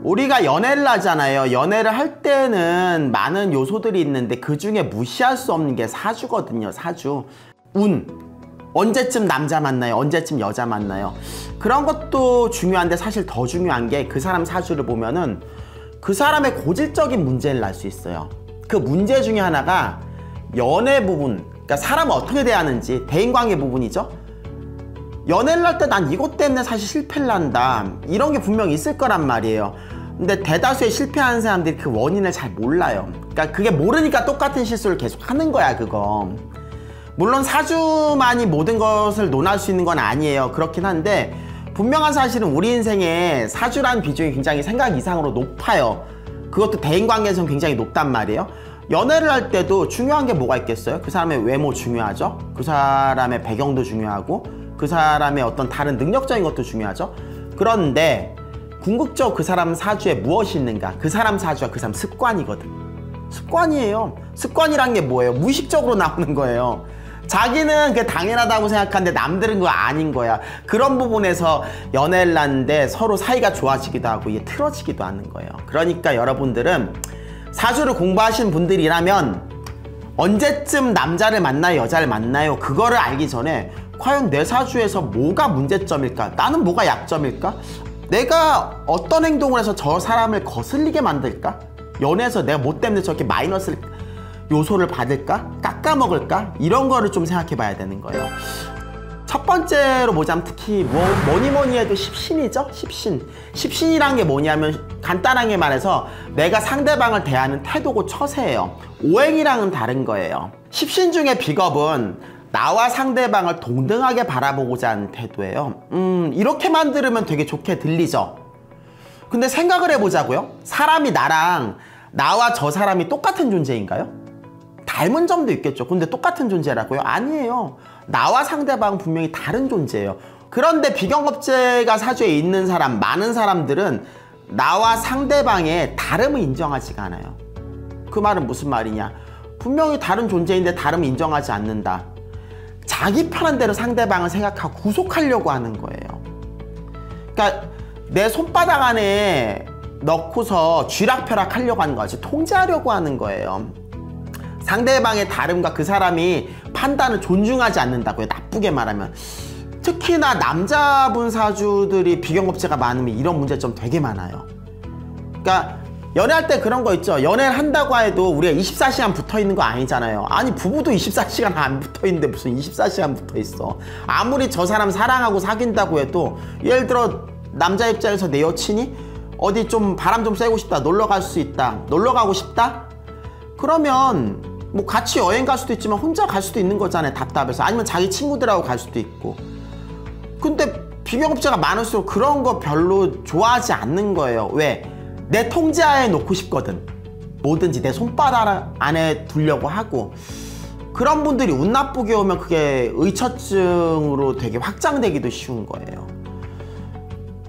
우리가 연애를 하잖아요. 연애를 할 때는 많은 요소들이 있는데 그 중에 무시할 수 없는 게 사주거든요. 사주. 운. 언제쯤 남자 만나요? 언제쯤 여자 만나요? 그런 것도 중요한데 사실 더 중요한 게 그 사람 사주를 보면은 그 사람의 고질적인 문제를 알 수 있어요. 그 문제 중에 하나가 연애 부분, 그러니까 사람을 어떻게 대하는지, 대인관계 부분이죠. 연애를 할 때 난 이것 때문에 사실 실패를 한다, 이런 게 분명히 있을 거란 말이에요. 근데 대다수의 실패하는 사람들이 그 원인을 잘 몰라요. 그러니까 그게 모르니까 똑같은 실수를 계속 하는 거야, 그거. 물론 사주만이 모든 것을 논할 수 있는 건 아니에요. 그렇긴 한데 분명한 사실은 우리 인생에 사주라는 비중이 굉장히 생각 이상으로 높아요. 그것도 대인관계에서는 굉장히 높단 말이에요. 연애를 할 때도 중요한 게 뭐가 있겠어요? 그 사람의 외모 중요하죠. 그 사람의 배경도 중요하고 그 사람의 어떤 다른 능력적인 것도 중요하죠. 그런데 궁극적으로 그 사람 사주에 무엇이 있는가? 그 사람 사주와 그 사람 습관이거든. 습관이에요. 습관이란 게 뭐예요? 무의식적으로 나오는 거예요. 자기는 그게 당연하다고 생각하는데 남들은 그거 아닌 거야. 그런 부분에서 연애를 하는데 서로 사이가 좋아지기도 하고 이게 틀어지기도 하는 거예요. 그러니까 여러분들은 사주를 공부하신 분들이라면 언제쯤 남자를 만나요, 여자를 만나요, 그거를 알기 전에 과연 내 사주에서 뭐가 문제점일까? 나는 뭐가 약점일까? 내가 어떤 행동을 해서 저 사람을 거슬리게 만들까? 연애에서 내가 뭐 때문에 저렇게 마이너스 요소를 받을까? 깎아먹을까? 이런 거를 좀 생각해 봐야 되는 거예요. 첫 번째로 보자면 특히 뭐니 해도 십신이죠? 십신. 십신이란 게 뭐냐면 간단하게 말해서 내가 상대방을 대하는 태도고 처세예요. 오행이랑은 다른 거예요. 십신 중에 비겁은 나와 상대방을 동등하게 바라보고자 하는 태도예요. 이렇게만 들으면 되게 좋게 들리죠? 근데 생각을 해보자고요. 사람이 나와 저 사람이 똑같은 존재인가요? 닮은 점도 있겠죠. 근데 똑같은 존재라고요? 아니에요. 나와 상대방은 분명히 다른 존재예요. 그런데 비경업체가 사주에 있는 사람, 많은 사람들은 나와 상대방의 다름을 인정하지가 않아요. 그 말은 무슨 말이냐? 분명히 다른 존재인데 다름을 인정하지 않는다. 자기 편한 대로 상대방을 생각하고 구속하려고 하는 거예요. 그러니까 내 손바닥 안에 넣고서 쥐락펴락 하려고 하는 거지. 통제하려고 하는 거예요. 상대방의 다름과 그 사람이 판단을 존중하지 않는다고요. 나쁘게 말하면. 특히나 남자분 사주들이 비경업체가 많으면 이런 문제점 되게 많아요. 그러니까 연애할 때 그런 거 있죠. 연애를 한다고 해도 우리가 24시간 붙어있는 거 아니잖아요. 아니 부부도 24시간 안 붙어있는데 무슨 24시간 붙어있어. 아무리 저 사람 사랑하고 사귄다고 해도 예를 들어 남자 입장에서 내 여친이 어디 좀 바람 좀 쐬고 싶다, 놀러 갈 수 있다, 놀러 가고 싶다? 그러면 뭐 같이 여행 갈 수도 있지만 혼자 갈 수도 있는 거잖아요. 답답해서. 아니면 자기 친구들하고 갈 수도 있고. 근데 비경업체가 많을수록 그런 거 별로 좋아하지 않는 거예요. 왜? 내 통제하에 놓고 싶거든. 뭐든지 내 손바닥 안에 두려고 하고. 그런 분들이 운 나쁘게 오면 그게 의처증으로 되게 확장되기도 쉬운 거예요.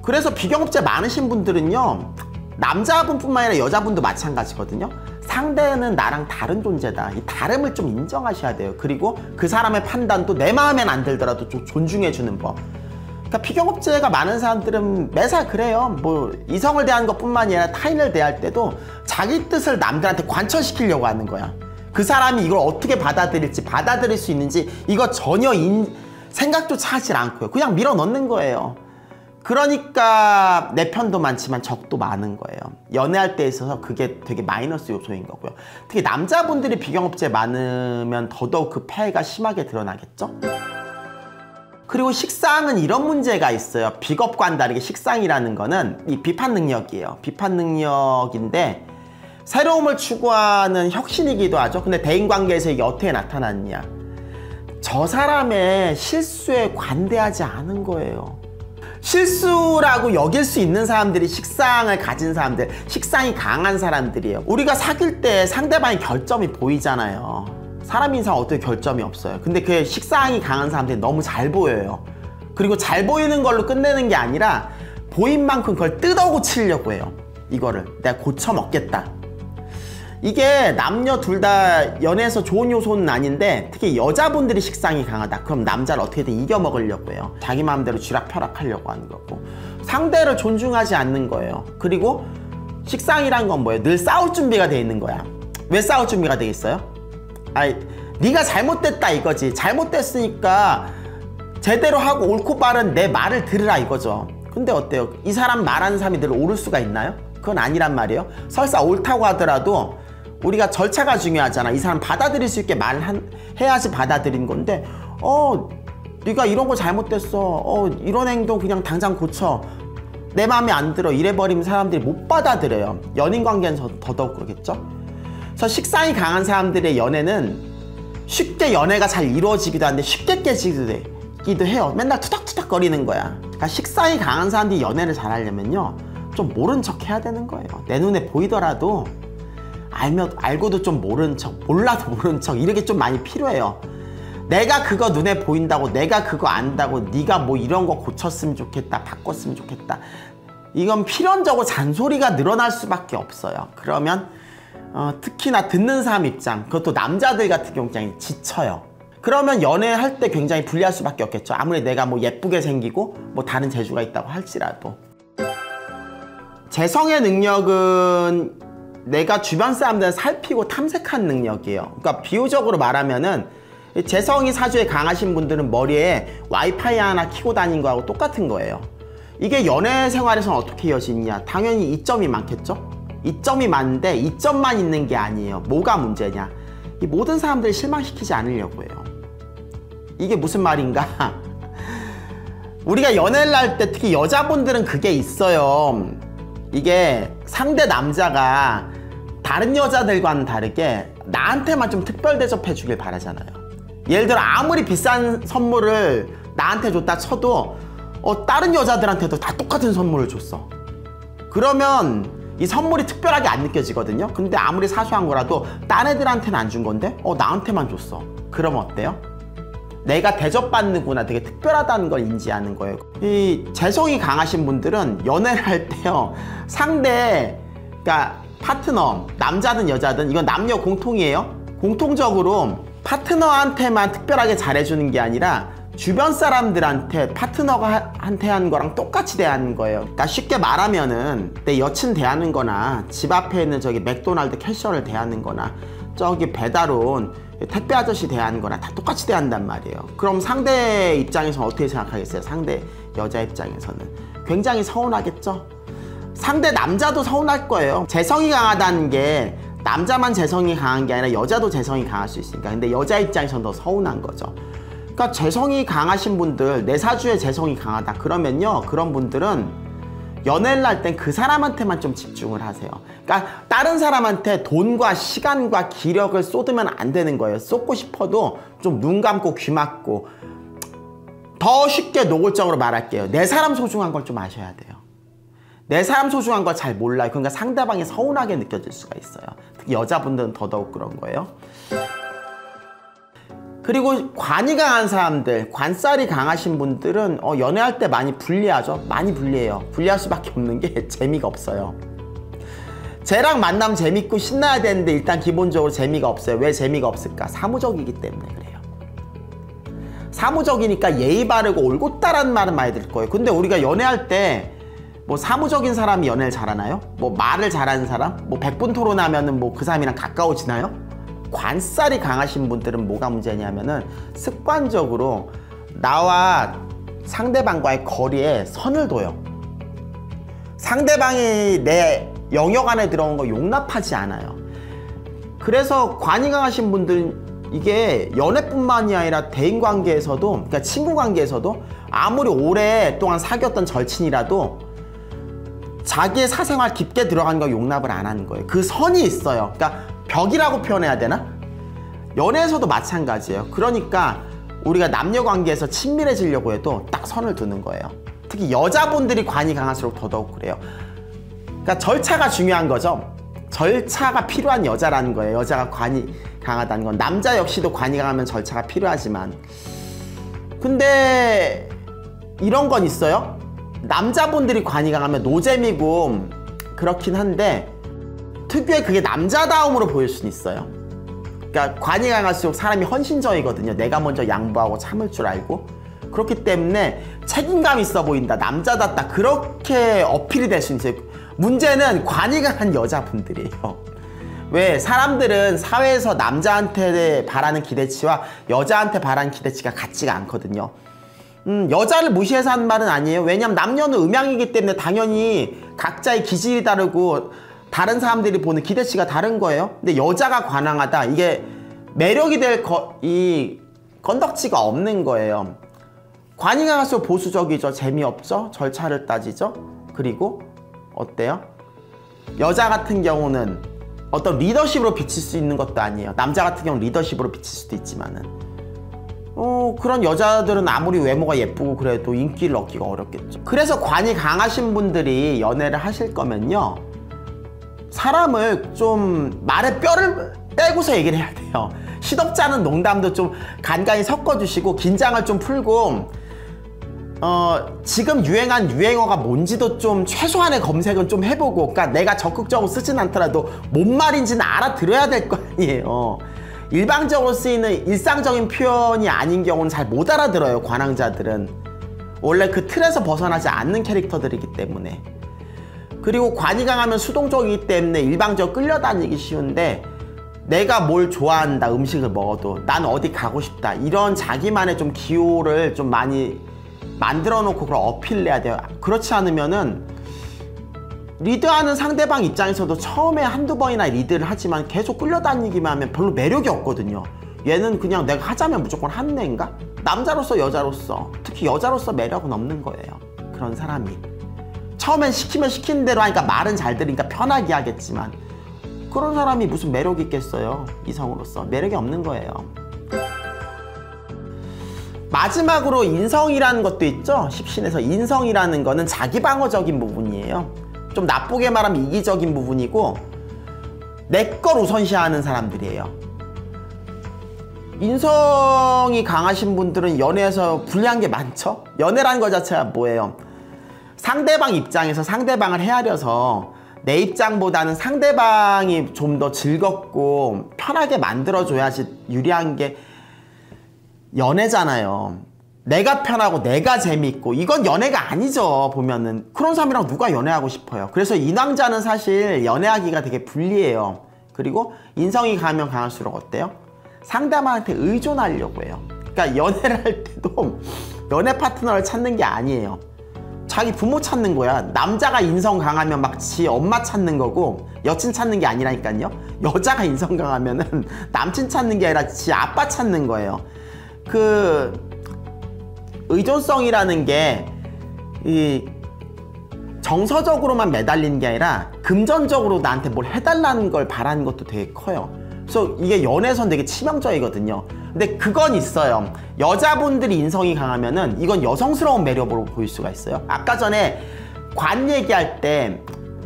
그래서 비경업체 많으신 분들은요, 남자분뿐만 아니라 여자분도 마찬가지거든요. 상대는 나랑 다른 존재다. 이 다름을 좀 인정하셔야 돼요. 그리고 그 사람의 판단도 내 마음엔 안 들더라도 좀 존중해주는 법. 그러니까 비경업체가 많은 사람들은 매사 그래요. 뭐 이성을 대하는 것뿐만 아니라 타인을 대할 때도 자기 뜻을 남들한테 관철시키려고 하는 거야. 그 사람이 이걸 어떻게 받아들일지, 받아들일 수 있는지 이거 전혀 생각조차 하질 않고요. 그냥 밀어넣는 거예요. 그러니까 내 편도 많지만 적도 많은 거예요. 연애할 때 있어서 그게 되게 마이너스 요소인 거고요. 특히 남자분들이 비경업체 많으면 더더욱 그 폐해가 심하게 드러나겠죠? 그리고 식상은 이런 문제가 있어요. 비겁과는 다르게 식상이라는 거는 이 비판 능력이에요. 비판 능력인데 새로움을 추구하는 혁신이기도 하죠. 근데 대인관계에서 이게 어떻게 나타났냐? 저 사람의 실수에 관대하지 않은 거예요. 실수라고 여길 수 있는 사람들이 식상을 가진 사람들, 식상이 강한 사람들이에요. 우리가 사귈 때 상대방의 결점이 보이잖아요. 사람 인상 어떻게 결점이 없어요. 근데 그 식상이 강한 사람들이 너무 잘 보여요. 그리고 잘 보이는 걸로 끝내는 게 아니라 보인 만큼 그걸 뜯어 고치려고 해요. 이거를 내가 고쳐 먹겠다. 이게 남녀 둘 다 연애에서 좋은 요소는 아닌데 특히 여자분들이 식상이 강하다. 그럼 남자를 어떻게든 이겨먹으려고 해요. 자기 마음대로 쥐락펴락 하려고 하는 거고 상대를 존중하지 않는 거예요. 그리고 식상이란 건 뭐예요? 늘 싸울 준비가 돼 있는 거야. 왜 싸울 준비가 돼 있어요? 아이, 네가 잘못됐다 이거지. 잘못됐으니까 제대로 하고 옳고 바른 내 말을 들으라 이거죠. 근데 어때요? 이 사람 말하는 사람이 늘 옳을 수가 있나요? 그건 아니란 말이에요. 설사 옳다고 하더라도 우리가 절차가 중요하잖아. 이 사람 받아들일 수 있게 해야지 받아들인 건데 네가 이런 거 잘못됐어. 이런 행동 그냥 당장 고쳐. 내 마음에 안 들어. 이래버리면 사람들이 못 받아들여요. 연인 관계는 더더욱 그러겠죠. 그래서 식상이 강한 사람들의 연애는 쉽게 연애가 잘 이루어지기도 하는데 쉽게 깨지기도 해요. 맨날 투닥투닥 거리는 거야. 그러니까 식상이 강한 사람들이 연애를 잘 하려면요, 좀 모른 척 해야 되는 거예요. 내 눈에 보이더라도 알고도 좀 모른 척, 몰라도 모른 척, 이렇게 좀 많이 필요해요. 내가 그거 눈에 보인다고, 내가 그거 안다고 네가 뭐 이런 거 고쳤으면 좋겠다, 바꿨으면 좋겠다, 이건 필연적으로 잔소리가 늘어날 수밖에 없어요. 그러면 특히나 듣는 사람 입장, 그것도 남자들 같은 경우 굉장히 지쳐요. 그러면 연애할 때 굉장히 불리할 수밖에 없겠죠. 아무리 내가 뭐 예쁘게 생기고 뭐 다른 재주가 있다고 할지라도. 재성의 능력은 내가 주변 사람들을 살피고 탐색한 능력이에요. 그러니까 비유적으로 말하면은 재성이 사주에 강하신 분들은 머리에 와이파이 하나 켜고 다닌 거하고 똑같은 거예요. 이게 연애 생활에서는 어떻게 이어지냐? 당연히 이점이 많겠죠? 이점이 많은데 이점만 있는 게 아니에요. 뭐가 문제냐? 이 모든 사람들을 실망시키지 않으려고 해요. 이게 무슨 말인가? 우리가 연애를 할 때 특히 여자분들은 그게 있어요. 이게 상대 남자가 다른 여자들과는 다르게 나한테만 좀 특별 대접해 주길 바라잖아요. 예를 들어 아무리 비싼 선물을 나한테 줬다 쳐도 다른 여자들한테도 다 똑같은 선물을 줬어. 그러면 이 선물이 특별하게 안 느껴지거든요. 근데 아무리 사소한 거라도 딴 애들한테는 안 준 건데 나한테만 줬어. 그러면 어때요? 내가 대접받는구나, 되게 특별하다는 걸 인지하는 거예요. 이 재성이 강하신 분들은 연애를 할 때요, 그러니까 파트너, 남자든 여자든 이건 남녀 공통이에요. 공통적으로 파트너한테만 특별하게 잘해주는 게 아니라 주변 사람들한테 파트너가 한테 한 거랑 똑같이 대하는 거예요. 그러니까 쉽게 말하면은 내 여친 대하는 거나 집 앞에 있는 저기 맥도날드 캐셔를 대하는 거나 저기 배달 온 택배 아저씨 대하는 거나 다 똑같이 대한단 말이에요. 그럼 상대 입장에서는 어떻게 생각하겠어요? 상대 여자 입장에서는 굉장히 서운하겠죠? 상대 남자도 서운할 거예요. 재성이 강하다는 게 남자만 재성이 강한 게 아니라 여자도 재성이 강할 수 있으니까. 근데 여자 입장에서는 더 서운한 거죠. 그러니까 재성이 강하신 분들, 내 사주에 재성이 강하다 그러면요, 그런 분들은 연애를 할 땐 그 사람한테만 좀 집중을 하세요. 그러니까 다른 사람한테 돈과 시간과 기력을 쏟으면 안 되는 거예요. 쏟고 싶어도 좀 눈 감고 귀 막고. 더 쉽게 노골적으로 말할게요. 내 사람 소중한 걸 좀 아셔야 돼요. 내 사람 소중한 걸 잘 몰라요. 그러니까 상대방이 서운하게 느껴질 수가 있어요. 특히 여자분들은 더더욱 그런 거예요. 그리고 관이 강한 사람들, 관살이 강하신 분들은 연애할 때 많이 불리하죠. 많이 불리해요. 불리할 수밖에 없는 게 재미가 없어요. 쟤랑 만나면 재밌고 신나야 되는데 일단 기본적으로 재미가 없어요. 왜 재미가 없을까? 사무적이기 때문에 그래요. 사무적이니까 예의 바르고 올곧다라는 말은 많이 들을 거예요. 근데 우리가 연애할 때 뭐 사무적인 사람이 연애를 잘하나요? 뭐 말을 잘하는 사람? 뭐 100분 토론하면은 뭐 그 사람이랑 가까워지나요? 관살이 강하신 분들은 뭐가 문제냐면은 습관적으로 나와 상대방과의 거리에 선을 둬요. 상대방이 내 영역 안에 들어온 거 용납하지 않아요. 그래서 관이 강하신 분들은 이게 연애뿐만이 아니라 대인관계에서도, 그러니까 친구관계에서도 아무리 오랫동안 사귀었던 절친이라도 자기의 사생활 깊게 들어간 거 용납을 안 하는 거예요. 그 선이 있어요. 그러니까 벽이라고 표현해야 되나? 연애에서도 마찬가지예요. 그러니까 우리가 남녀관계에서 친밀해지려고 해도 딱 선을 두는 거예요. 특히 여자분들이 관이 강할수록 더더욱 그래요. 그러니까 절차가 중요한 거죠. 절차가 필요한 여자라는 거예요. 여자가 관이 강하다는 건. 남자 역시도 관이 강하면 절차가 필요하지만, 근데 이런 건 있어요. 남자분들이 관이 강하면 노잼이고 그렇긴 한데 특유의 그게 남자다움으로 보일 수는 있어요. 그러니까 관이 강할수록 사람이 헌신적이거든요. 내가 먼저 양보하고 참을 줄 알고. 그렇기 때문에 책임감 있어 보인다, 남자답다, 그렇게 어필이 될 수 있어요. 문제는 관이 강한 여자분들이에요. 왜? 사람들은 사회에서 남자한테 바라는 기대치와 여자한테 바라는 기대치가 같지가 않거든요. 여자를 무시해서 하는 말은 아니에요. 왜냐면 남녀는 음양이기 때문에 당연히 각자의 기질이 다르고 다른 사람들이 보는 기대치가 다른 거예요. 근데 여자가 관항하다, 이게 매력이 될 이 건덕지가 없는 거예요. 관이 강할수록 보수적이죠. 재미없죠. 절차를 따지죠. 그리고 어때요? 여자 같은 경우는 어떤 리더십으로 비칠 수 있는 것도 아니에요. 남자 같은 경우는 리더십으로 비칠 수도 있지만은 그런 여자들은 아무리 외모가 예쁘고 그래도 인기를 얻기가 어렵겠죠. 그래서 관이 강하신 분들이 연애를 하실 거면요, 사람을 좀 말에 뼈를 빼고서 얘기를 해야 돼요. 시덥지 않은 농담도 좀 간간히 섞어주시고 긴장을 좀 풀고 지금 유행한 유행어가 뭔지도 좀 최소한의 검색은 좀 해보고, 그러니까 내가 적극적으로 쓰진 않더라도 뭔 말인지는 알아들어야 될 거 아니에요. 일방적으로 쓰이는 일상적인 표현이 아닌 경우는 잘 못 알아들어요. 관항자들은 원래 그 틀에서 벗어나지 않는 캐릭터들이기 때문에. 그리고 관이 강하면 수동적이기 때문에 일방적으로 끌려다니기 쉬운데, 내가 뭘 좋아한다, 음식을 먹어도 난 어디 가고 싶다, 이런 자기만의 좀 기호를 좀 많이 만들어 놓고 그걸 어필해야 돼요. 그렇지 않으면은 리드하는 상대방 입장에서도 처음에 한두 번이나 리드를 하지만 계속 끌려다니기만 하면 별로 매력이 없거든요. 얘는 그냥 내가 하자면 무조건 하는 애인가? 남자로서 여자로서, 특히 여자로서 매력은 없는 거예요. 그런 사람이 처음엔 시키면 시키는 대로 하니까 말은 잘 들으니까 편하게 하겠지만, 그런 사람이 무슨 매력이 있겠어요. 이성으로서 매력이 없는 거예요. 마지막으로 인성이라는 것도 있죠. 십신에서 인성이라는 거는 자기 방어적인 부분이에요. 좀 나쁘게 말하면 이기적인 부분이고, 내 걸 우선시하는 사람들이에요. 인성이 강하신 분들은 연애에서 불리한 게 많죠. 연애라는 것 자체가 뭐예요? 상대방 입장에서 상대방을 헤아려서 내 입장보다는 상대방이 좀 더 즐겁고 편하게 만들어줘야지 유리한 게 연애잖아요. 내가 편하고 내가 재밌고, 이건 연애가 아니죠. 보면은 그런 사람이랑 누가 연애하고 싶어요. 그래서 인왕자는 사실 연애하기가 되게 불리해요. 그리고 인성이 강하면 강할수록 어때요? 상대방한테 의존하려고 해요. 그러니까 연애를 할 때도 연애 파트너를 찾는 게 아니에요. 자기 부모 찾는 거야. 남자가 인성 강하면 막 지 엄마 찾는 거고, 여친 찾는 게 아니라니까요. 여자가 인성 강하면은 남친 찾는 게 아니라 지 아빠 찾는 거예요. 그 의존성이라는 게 이 정서적으로만 매달리는 게 아니라 금전적으로 나한테 뭘 해달라는 걸 바라는 것도 되게 커요. 그래서 이게 연애에선 되게 치명적이거든요. 근데 그건 있어요. 여자분들이 인성이 강하면은 이건 여성스러운 매력으로 보일 수가 있어요. 아까 전에 관 얘기할 때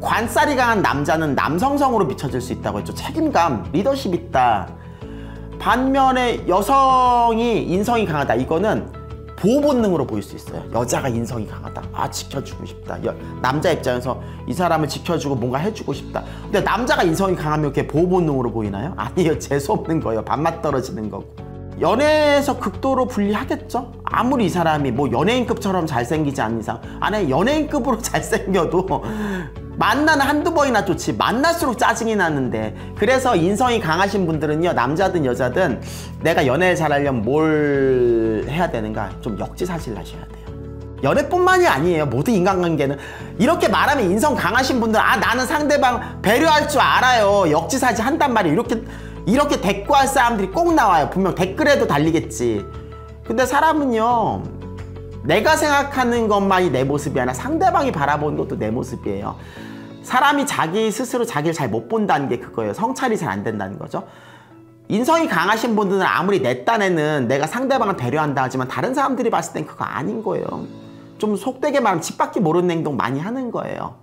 관살이 강한 남자는 남성성으로 비춰질 수 있다고 했죠. 책임감, 리더십 있다. 반면에 여성이 인성이 강하다, 이거는 보호 본능으로 보일 수 있어요. 여자가 인성이 강하다, 아 지켜주고 싶다. 남자 입장에서 이 사람을 지켜주고 뭔가 해주고 싶다. 근데 남자가 인성이 강하면 그게 보호 본능으로 보이나요? 아니에요. 재수없는 거예요. 밥맛 떨어지는 거고. 연애에서 극도로 불리하겠죠. 아무리 이 사람이 뭐 연예인급처럼 잘생기지 않는 이상, 아니 연예인급으로 잘생겨도 만나는 한두 번이나 좋지, 만날수록 짜증이 나는데. 그래서 인성이 강하신 분들은요, 남자든 여자든 내가 연애를 잘하려면 뭘 해야 되는가, 좀 역지사지를 하셔야 돼요. 연애뿐만이 아니에요. 모든 인간관계는. 이렇게 말하면 인성 강하신 분들은 아 나는 상대방 배려할 줄 알아요, 역지사지 한단 말이에요. 이렇게 대꾸할 사람들이 꼭 나와요. 분명 댓글에도 달리겠지. 근데 사람은요, 내가 생각하는 것만이 내 모습이 아니라 상대방이 바라보는 것도 내 모습이에요. 사람이 자기 스스로 자기를 잘 못 본다는 게 그거예요. 성찰이 잘 안 된다는 거죠. 인성이 강하신 분들은 아무리 내 딴에는 내가 상대방을 배려한다 하지만 다른 사람들이 봤을 땐 그거 아닌 거예요. 좀 속되게 말하면 집 밖에 모르는 행동 많이 하는 거예요.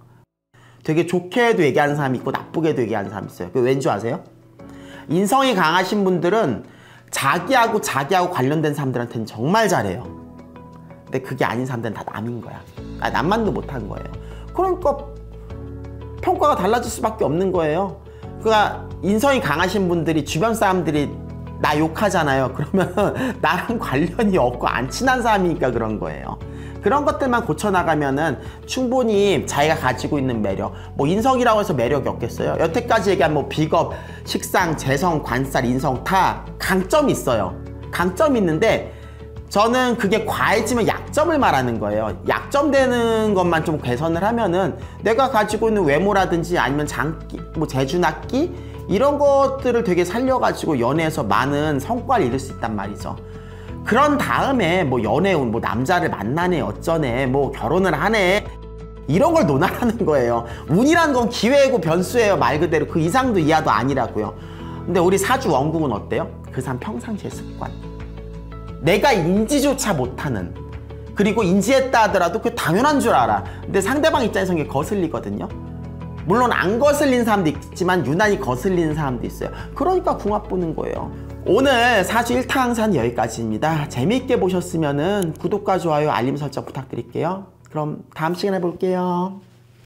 되게 좋게도 얘기하는 사람이 있고 나쁘게도 얘기하는 사람이 있어요. 그게 왠지 아세요? 인성이 강하신 분들은 자기하고 관련된 사람들한테는 정말 잘해요. 근데 그게 아닌 사람들은 다 남인 거야. 남만도 못한 거예요. 그러니까 평가가 달라질 수밖에 없는 거예요. 그러니까 인성이 강하신 분들이 주변 사람들이 나 욕하잖아요. 그러면 나랑 관련이 없고 안 친한 사람이니까 그런 거예요. 그런 것들만 고쳐나가면은 충분히 자기가 가지고 있는 매력, 뭐 인성이라고 해서 매력이 없겠어요? 여태까지 얘기한 뭐 비겁, 식상, 재성, 관살, 인성 다 강점이 있어요. 강점이 있는데 저는 그게 과해지면 약점을 말하는 거예요. 약점 되는 것만 좀 개선을 하면은 내가 가지고 있는 외모라든지 아니면 장기, 뭐 재주낙기 이런 것들을 되게 살려가지고 연애에서 많은 성과를 이룰 수 있단 말이죠. 그런 다음에 뭐 연애운, 뭐 남자를 만나네, 어쩌네, 뭐 결혼을 하네, 이런 걸 논하라는 거예요. 운이라는 건 기회고 변수예요. 말 그대로 그 이상도 이하도 아니라고요. 근데 우리 사주 원국은 어때요? 그 사람 평상시의 습관, 내가 인지조차 못하는, 그리고 인지했다 하더라도 그게 당연한 줄 알아. 근데 상대방 입장에서는 이게 거슬리거든요. 물론 안 거슬린 사람도 있지만 유난히 거슬리는 사람도 있어요. 그러니까 궁합 보는 거예요. 오늘 사주 1타 강사는 여기까지입니다. 재미있게 보셨으면 구독과 좋아요, 알림 설정 부탁드릴게요. 그럼 다음 시간에 볼게요.